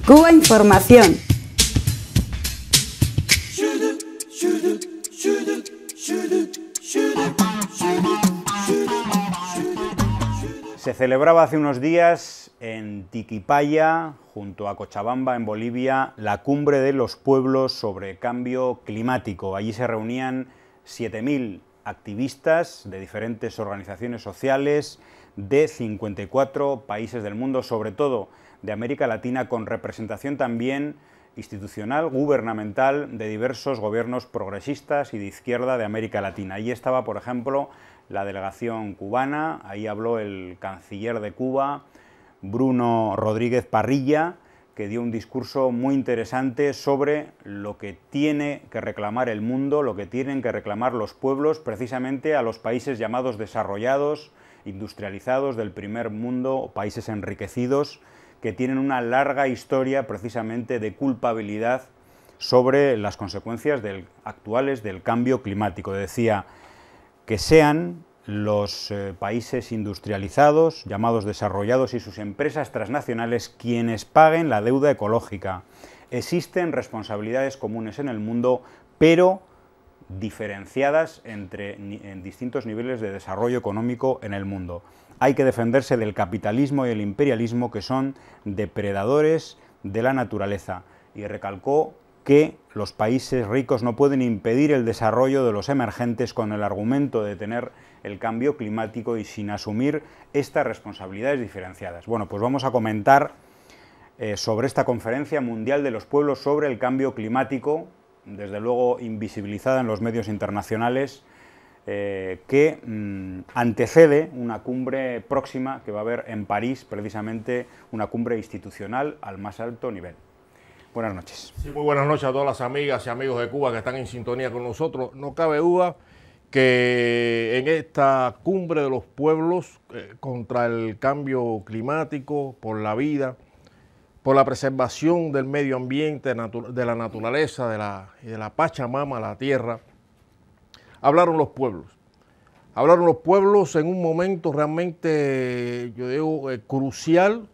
Cuba Información. Se celebraba hace unos días en Tiquipaya, junto a Cochabamba, en Bolivia, la cumbre de los pueblos sobre cambio climático. Allí se reunían 7.000 activistas de diferentes organizaciones sociales de 54 países del mundo, sobre todo de América Latina, con representación también institucional, gubernamental, de diversos gobiernos progresistas y de izquierda de América Latina. Allí estaba, por ejemplo, la delegación cubana, ahí habló el canciller de Cuba, Bruno Rodríguez Parrilla, que dio un discurso muy interesante sobre lo que tiene que reclamar el mundo, lo que tienen que reclamar los pueblos, precisamente a los países llamados desarrollados, industrializados del primer mundo, países enriquecidos, que tienen una larga historia precisamente de culpabilidad sobre las consecuencias actuales del cambio climático. Decía que sean los países industrializados, llamados desarrollados, y sus empresas transnacionales quienes paguen la deuda ecológica. Existen responsabilidades comunes en el mundo, pero diferenciadas en distintos niveles de desarrollo económico en el mundo. Hay que defenderse del capitalismo y el imperialismo, que son depredadores de la naturaleza, y recalcó que los países ricos no pueden impedir el desarrollo de los emergentes con el argumento de tener el cambio climático y sin asumir estas responsabilidades diferenciadas. Bueno, pues vamos a comentar sobre esta Conferencia Mundial de los Pueblos sobre el Cambio Climático, desde luego invisibilizada en los medios internacionales, que antecede una cumbre próxima que va a haber en París, precisamente una cumbre institucional al más alto nivel. Buenas noches. Sí, muy buenas noches a todas las amigas y amigos de Cuba que están en sintonía con nosotros. No cabe duda que en esta cumbre de los pueblos contra el cambio climático, por la vida, por la preservación del medio ambiente, de la naturaleza, de la Pachamama, la tierra, hablaron los pueblos. Hablaron los pueblos en un momento realmente, yo digo, crucial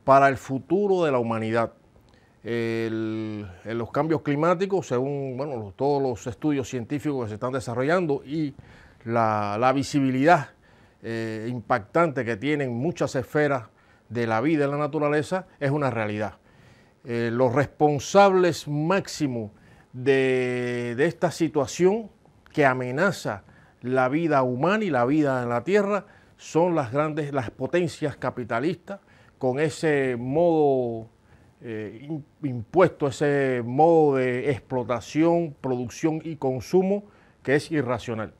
para el futuro de la humanidad. Los cambios climáticos, según todos los estudios científicos que se están desarrollando, y la visibilidad impactante que tienen muchas esferas de la vida en la naturaleza, es una realidad. Los responsables máximos de esta situación que amenaza la vida humana y la vida en la tierra son las potencias capitalistas, con ese modo impuesto, ese modo de explotación, producción y consumo que es irracional.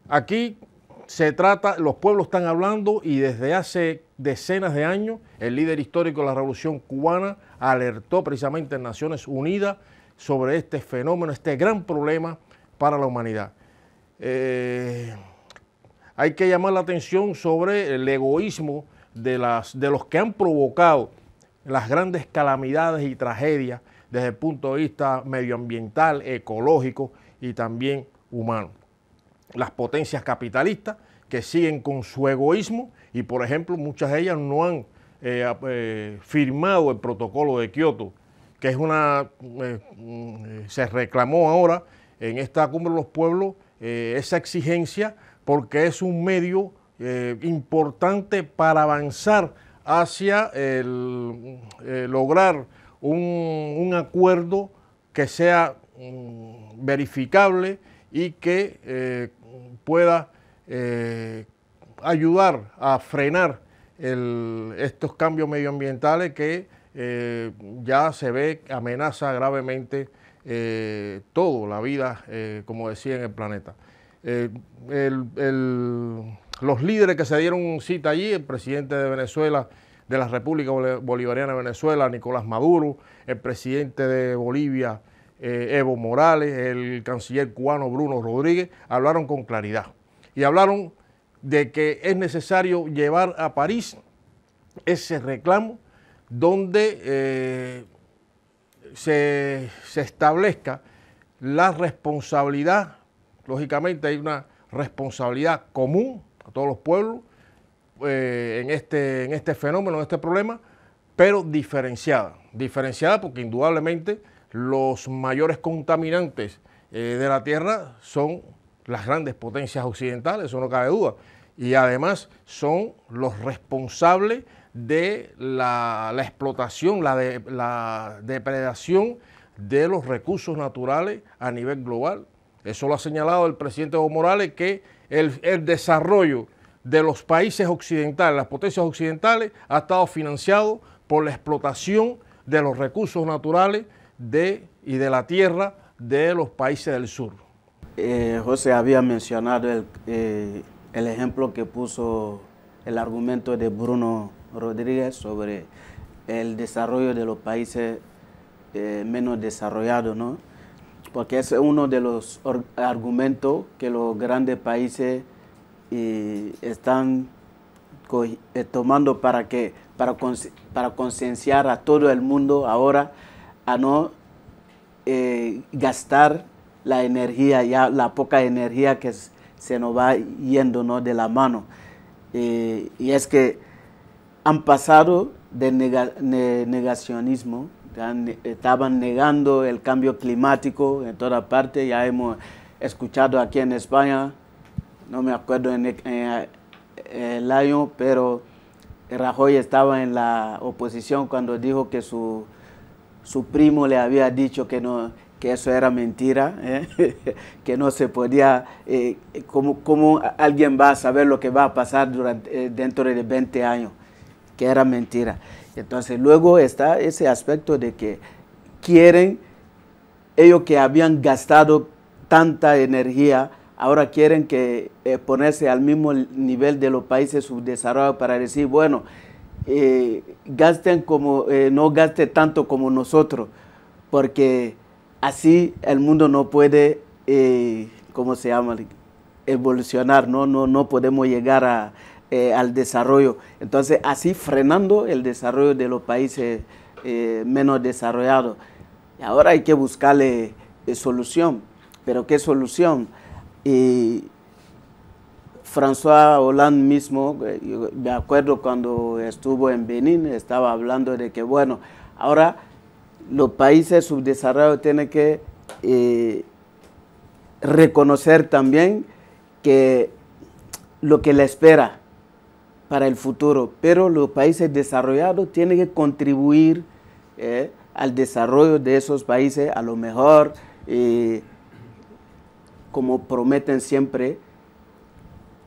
Aquí se trata, los pueblos están hablando, y desde hace decenas de años el líder histórico de la Revolución Cubana alertó precisamente en Naciones Unidas sobre este fenómeno, este gran problema para la humanidad. Hay que llamar la atención sobre el egoísmo de los que han provocado las grandes calamidades y tragedias desde el punto de vista medioambiental, ecológico y también humano. Las potencias capitalistas que siguen con su egoísmo, y por ejemplo muchas de ellas no han firmado el protocolo de Kioto, que es se reclamó ahora en esta cumbre de los pueblos esa exigencia, porque es un medio importante para avanzar hacia lograr un acuerdo que sea verificable y que pueda ayudar a frenar estos cambios medioambientales que ya se ve amenaza gravemente toda la vida, como decía, en el planeta. Los líderes que se dieron cita allí, el presidente de Venezuela, de la República Bolivariana de Venezuela, Nicolás Maduro, el presidente de Bolivia, Evo Morales, el canciller cubano Bruno Rodríguez, hablaron con claridad y hablaron de que es necesario llevar a París ese reclamo donde se establezca la responsabilidad. Lógicamente hay una responsabilidad común a todos los pueblos en este fenómeno, en este problema, pero diferenciada. Diferenciada porque indudablemente los mayores contaminantes de la Tierra son las grandes potencias occidentales, eso no cabe duda. Y además son los responsables de la explotación, la depredación de los recursos naturales a nivel global. Eso lo ha señalado el presidente Evo Morales, que el desarrollo de los países occidentales, las potencias occidentales, ha estado financiado por la explotación de los recursos naturales y de la tierra de los países del sur. José había mencionado el ejemplo que puso el argumento de Bruno Rodríguez sobre el desarrollo de los países menos desarrollados, ¿no? Porque es uno de los argumentos que los grandes países están tomando para concienciar a todo el mundo ahora a no gastar la energía, ya la poca energía que se nos va yendo, ¿no?, de la mano. Y es que han pasado de negacionismo, estaban negando el cambio climático en toda parte. Ya hemos escuchado aquí en España, no me acuerdo en el año, pero Rajoy estaba en la oposición cuando dijo que su primo le había dicho que eso era mentira, que no se podía, ¿cómo alguien va a saber lo que va a pasar dentro de 20 años? Que era mentira. Entonces luego está ese aspecto de que quieren, ellos que habían gastado tanta energía, ahora quieren ponerse al mismo nivel de los países subdesarrollados para decir, bueno, no gasten tanto como nosotros, porque así el mundo no puede, ¿cómo se llama?, evolucionar, no podemos llegar al desarrollo. Entonces, así frenando el desarrollo de los países menos desarrollados. Y ahora hay que buscarle solución. ¿Pero qué solución? François Hollande mismo, yo me acuerdo cuando estuvo en Benín, estaba hablando de que, bueno, ahora los países subdesarrollados tienen que reconocer también que lo que les espera para el futuro, pero los países desarrollados tienen que contribuir al desarrollo de esos países, a lo mejor, como prometen siempre,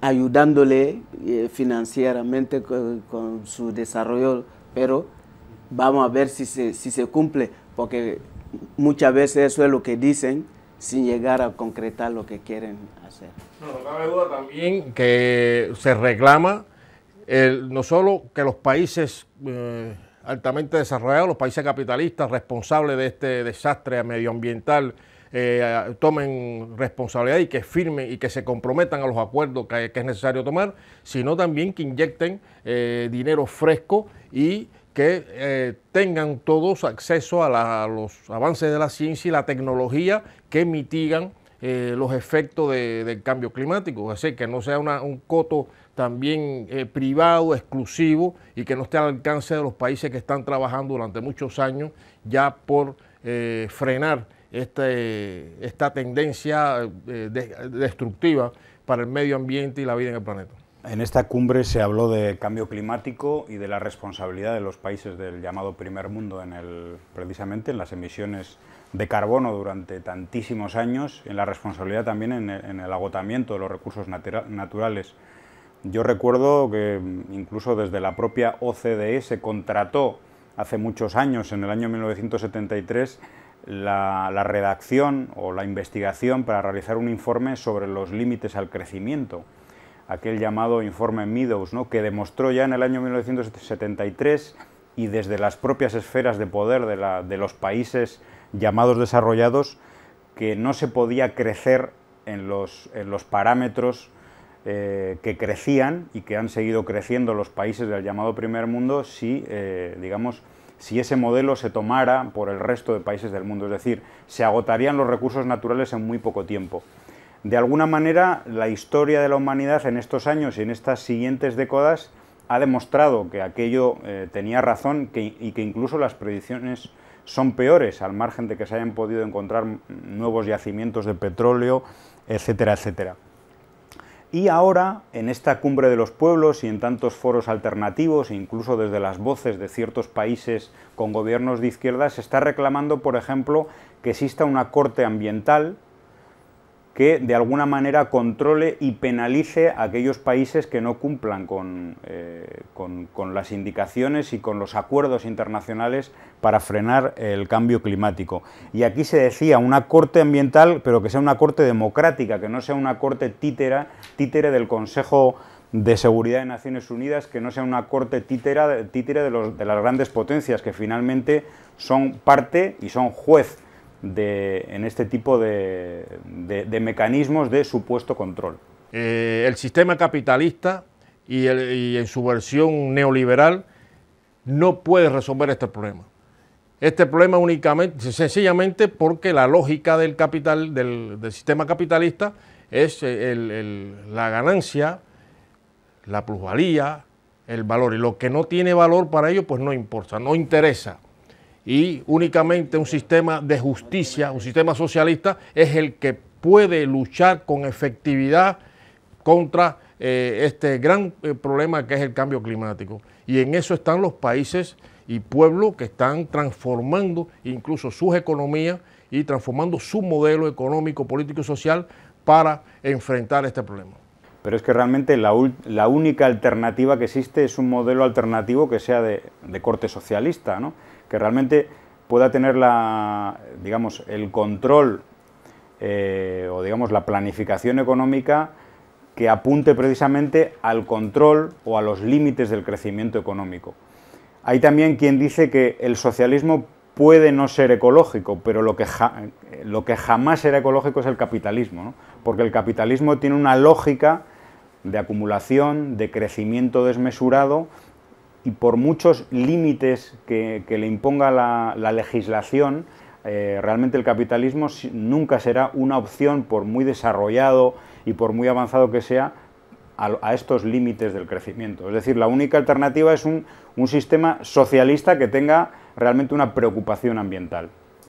ayudándole financieramente con su desarrollo, pero vamos a ver si se cumple, porque muchas veces eso es lo que dicen sin llegar a concretar lo que quieren hacer. No cabe duda también que se reclama no solo que los países altamente desarrollados, los países capitalistas responsables de este desastre medioambiental, tomen responsabilidad y que firmen y que se comprometan a los acuerdos que es necesario tomar, sino también que inyecten dinero fresco y que tengan todos acceso a los avances de la ciencia y la tecnología que mitigan los efectos del cambio climático. Es decir, que no sea un coto también privado, exclusivo, y que no esté al alcance de los países que están trabajando durante muchos años ya por frenar esta tendencia destructiva para el medio ambiente y la vida en el planeta. En esta cumbre se habló de cambio climático y de la responsabilidad de los países del llamado primer mundo precisamente en las emisiones de carbono durante tantísimos años, en la responsabilidad también en el agotamiento de los recursos naturales. Yo recuerdo que incluso desde la propia OCDE se contrató hace muchos años, en el año 1973, la redacción o la investigación para realizar un informe sobre los límites al crecimiento, aquel llamado informe Meadows, ¿no?, que demostró ya en el año 1973 y desde las propias esferas de poder de los países llamados desarrollados que no se podía crecer en los parámetros que crecían y que han seguido creciendo los países del llamado primer mundo si ese modelo se tomara por el resto de países del mundo, es decir, se agotarían los recursos naturales en muy poco tiempo. De alguna manera, la historia de la humanidad en estos años y en estas siguientes décadas ha demostrado que aquello tenía razón y que incluso las predicciones son peores, al margen de que se hayan podido encontrar nuevos yacimientos de petróleo, etcétera, etcétera. Y ahora, en esta cumbre de los pueblos y en tantos foros alternativos, incluso desde las voces de ciertos países con gobiernos de izquierda, se está reclamando, por ejemplo, que exista una corte ambiental que de alguna manera controle y penalice a aquellos países que no cumplan con las indicaciones y con los acuerdos internacionales para frenar el cambio climático. Y aquí se decía una corte ambiental, pero que sea una corte democrática, que no sea una corte títere del Consejo de Seguridad de Naciones Unidas, que no sea una corte títere de las grandes potencias, que finalmente son parte y son juez en este tipo de mecanismos de supuesto control. El sistema capitalista y en su versión neoliberal no puede resolver este problema. Este problema únicamente, sencillamente porque la lógica del capital, del sistema capitalista es la ganancia, la plusvalía, el valor, y lo que no tiene valor para ellos pues no importa, no interesa. Y únicamente un sistema de justicia, un sistema socialista, es el que puede luchar con efectividad contra este gran problema que es el cambio climático. Y en eso están los países y pueblos que están transformando incluso sus economías y transformando su modelo económico, político y social para enfrentar este problema. Pero es que realmente la única alternativa que existe es un modelo alternativo que sea de corte socialista, ¿no? Que realmente pueda tener digamos, el control o digamos, la planificación económica que apunte precisamente al control o a los límites del crecimiento económico. Hay también quien dice que el socialismo puede no ser ecológico, pero lo que jamás será ecológico es el capitalismo, ¿no? Porque el capitalismo tiene una lógica de acumulación, de crecimiento desmesurado, y por muchos límites que le imponga la legislación, realmente el capitalismo nunca será una opción, por muy desarrollado y por muy avanzado que sea, a estos límites del crecimiento. Es decir, la única alternativa es un sistema socialista que tenga realmente una preocupación ambiental.